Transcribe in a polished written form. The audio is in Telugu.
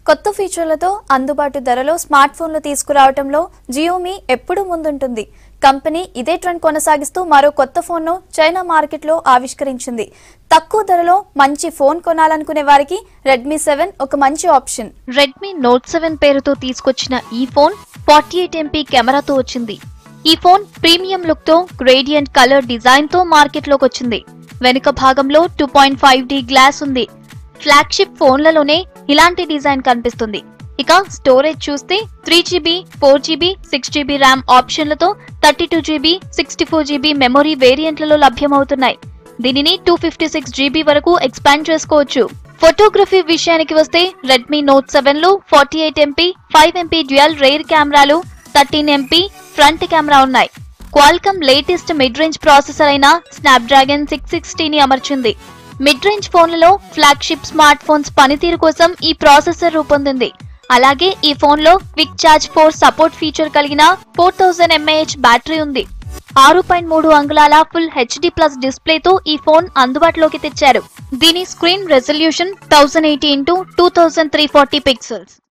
కొత్త ఫీచర్లతో అందుబాటు ధరలో స్మార్ట్ ఫోన్లు తీసుకురావడంలో జియోమీ ఎప్పుడూ ముందుంటుంది. కంపెనీ ఇదే ట్రెండ్ కొనసాగిస్తూ మరో కొత్త ఫోన్ను చైనా మార్కెట్లో ఆవిష్కరించింది. తక్కువ ధరలో మంచి ఫోన్ కొనాలనుకునే వారికి రెడ్మీ 7 ఒక మంచి ఆప్షన్. రెడ్మీ నోట్ 7 పేరుతో తీసుకొచ్చిన ఈ ఫోన్ 48 MP కెమెరాతో వచ్చింది. ఈ ఫోన్ ప్రీమియం లుక్ తో గ్రేడియంట్ కలర్ డిజైన్ తో మార్కెట్లోకి వచ్చింది. వెనుక భాగంలో 2.5D గ్లాస్ ఉంది. ఫ్లాగ్షిప్ ఫోన్లలోనే ఇలాంటి డిజైన్ కనిపిస్తుంది. ఇక స్టోరేజ్ చూస్తే 3GB, 4GB, 6GB RAM ఆప్షన్లతో 32GB, 64GB memory వేరియంట్లలో లభ్యమవుతున్నాయి. దీనిని 256GB వరకు ఎక్స్పాండ్ చేసుకోవచ్చు. ఫోటోగ్రఫీ విషయానికి వస్తే రెడ్మీ నోట్ 7 లో 48 MP, 5 MP డ్యూయల్ రేర్ కెమెరాలు, 13 MP ఫ్రంట్ కెమెరా ఉన్నాయి. Qualcomm latest mid range processor అయిన స్నాప్డ్రాగన్ 660 ని అమర్చింది. మిడ్ రేంజ్ ఫోన్లలో ఫ్లాగ్షిప్ స్మార్ట్ ఫోన్స్ పనితీరు కోసం ఈ ప్రాసెసర్ రూపొందింది. అలాగే ఈ ఫోన్ లో క్విక్ ఛార్జ్ 4 సపోర్ట్ ఫీచర్ కలిగిన 4000 mAh బ్యాటరీ ఉంది. 6.3 అంగుళాల ఫుల్ HD+ డిస్ప్లేతో ఈ ఫోన్ అందుబాటులోకి తెచ్చారు. దీని స్క్రీన్ రెజల్యూషన్ 1080 x 2340 పిక్సెల్స్.